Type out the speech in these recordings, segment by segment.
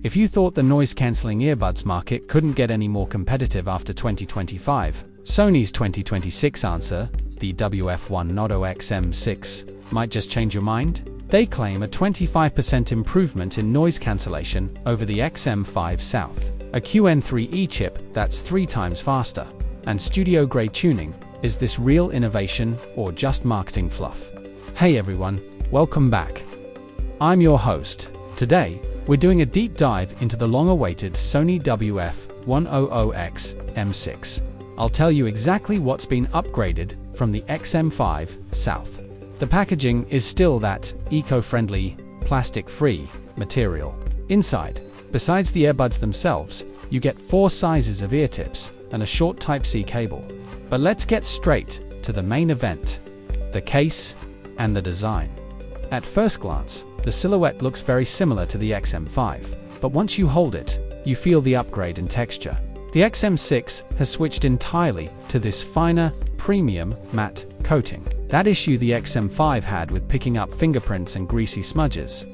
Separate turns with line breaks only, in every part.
If you thought the noise-cancelling earbuds market couldn't get any more competitive after 2025, Sony's 2026 answer, the WF-1000XM6, might just change your mind. They claim a 25% improvement in noise cancellation over the XM5 South, a QN3E chip that's 3 times faster, and studio-grade tuning. Is this real innovation or just marketing fluff? Hey everyone, welcome back. I'm your host. Today, we're doing a deep dive into the long-awaited Sony WF-1000XM6. I'll tell you exactly what's been upgraded from the XM5 South. The packaging is still that eco-friendly, plastic-free material. Inside, besides the earbuds themselves, you get 4 sizes of ear tips and a short Type-C cable. But let's get straight to the main event, the case and the design. At first glance, the silhouette looks very similar to the XM5, but once you hold it, you feel the upgrade in texture. The XM6 has switched entirely to this finer, premium, matte coating. That issue the XM5 had with picking up fingerprints and greasy smudges.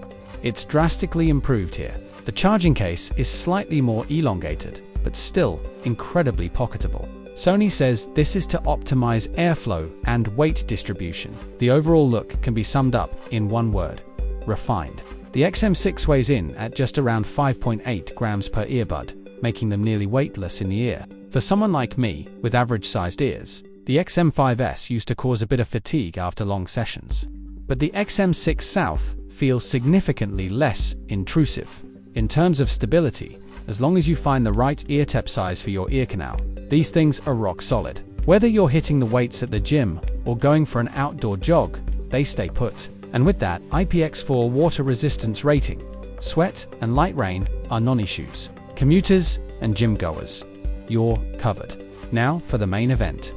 It's drastically improved here. The charging case is slightly more elongated, but still incredibly pocketable. Sony says this is to optimize airflow and weight distribution. The overall look can be summed up in one word: refined. The XM6 weighs in at just around 5.8 grams per earbud, making them nearly weightless in the ear. For someone like me, with average-sized ears, the XM5S used to cause a bit of fatigue after long sessions. But the XM6 South feels significantly less intrusive. In terms of stability, as long as you find the right ear tip size for your ear canal, these things are rock solid. Whether you're hitting the weights at the gym or going for an outdoor jog, they stay put. And with that IPX4 water resistance rating, sweat and light rain are non-issues. Commuters and gym goers, you're covered. Now for the main event.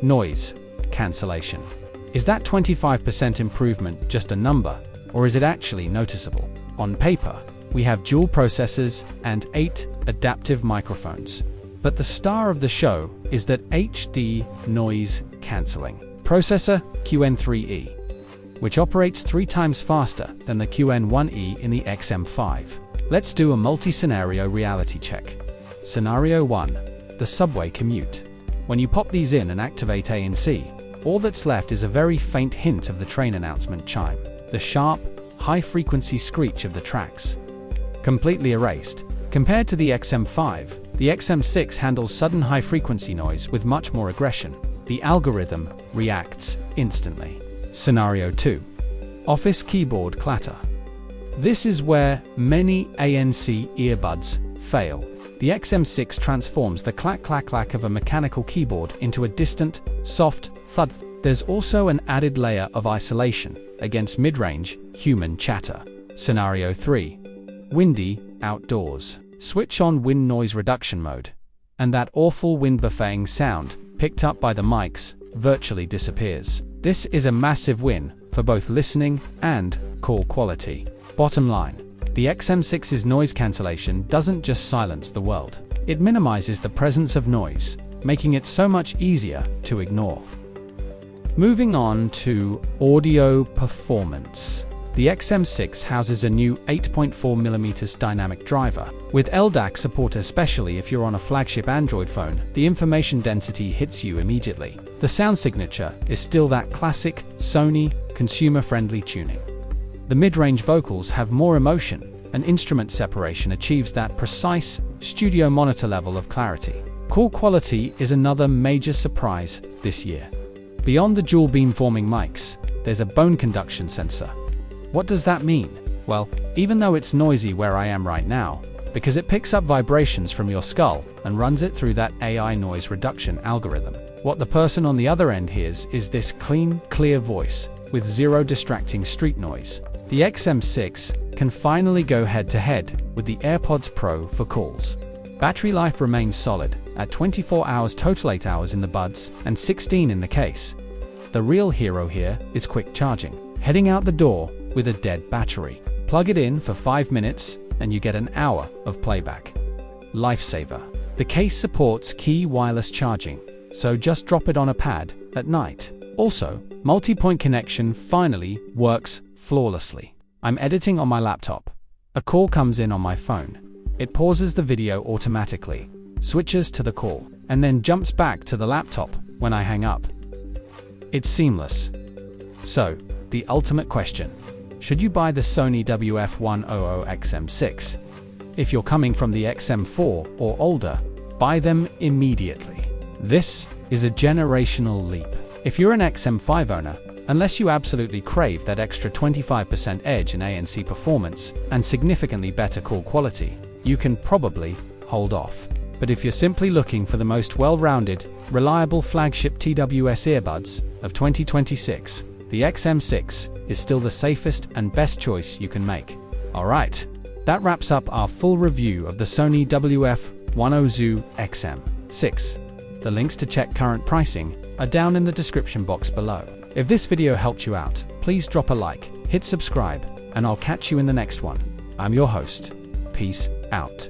Noise cancellation. Is that 25% improvement just a number, or is it actually noticeable? On paper, we have dual processors and 8 adaptive microphones. But the star of the show is that HD noise cancelling processor QN3E, which operates 3 times faster than the QN1E in the XM5. Let's do a multi-scenario reality check. Scenario 1. The subway commute. When you pop these in and activate ANC, all that's left is a very faint hint of the train announcement chime, the sharp, high-frequency screech of the tracks. Completely erased. Compared to the XM5, the XM6 handles sudden high-frequency noise with much more aggression. The algorithm reacts instantly. Scenario 2. Office keyboard clatter. This is where many ANC earbuds fail. The XM6 transforms the clack-clack-clack of a mechanical keyboard into a distant, soft thud. There's also an added layer of isolation against mid-range human chatter. Scenario 3. Windy outdoors. Switch on wind noise reduction mode, and that awful wind buffeting sound, picked up by the mics, virtually disappears. This is a massive win for both listening and call quality. Bottom line, the XM6's noise cancellation doesn't just silence the world. It minimizes the presence of noise, making it so much easier to ignore. Moving on to audio performance. The XM6 houses a new 8.4mm dynamic driver. With LDAC support, especially if you're on a flagship Android phone, the information density hits you immediately. The sound signature is still that classic Sony consumer-friendly tuning. The mid-range vocals have more emotion, and instrument separation achieves that precise studio monitor level of clarity. Call quality is another major surprise this year. Beyond the dual beamforming mics, there's a bone conduction sensor. What does that mean? Well, even though it's noisy where I am right now, because it picks up vibrations from your skull and runs it through that AI noise reduction algorithm, what the person on the other end hears is this clean, clear voice with zero distracting street noise. The XM6 can finally go head-to-head with the AirPods Pro for calls. Battery life remains solid at 24 hours total, 8 hours in the buds and 16 in the case. The real hero here is quick charging. Heading out the door with a dead battery. Plug it in for 5 minutes and you get an hour of playback. Lifesaver. The case supports key wireless charging, so just drop it on a pad at night. Also, multi-point connection finally works flawlessly. I'm editing on my laptop, A call comes in on my phone. It pauses the video automatically, switches to the call, and then jumps back to the laptop when I hang up. It's seamless. So, the ultimate question: should you buy the Sony WF-1000XM6? If you're coming from the XM4 or older, buy them immediately. This is a generational leap. If you're an XM5 owner, unless you absolutely crave that extra 25% edge in ANC performance and significantly better call quality, you can probably hold off. But if you're simply looking for the most well-rounded, reliable flagship TWS earbuds of 2026, the XM6 is still the safest and best choice you can make. Alright, that wraps up our full review of the Sony WF-1000XM6. The links to check current pricing are down in the description box below. If this video helped you out, please drop a like, hit subscribe, and I'll catch you in the next one. I'm your host. Peace out.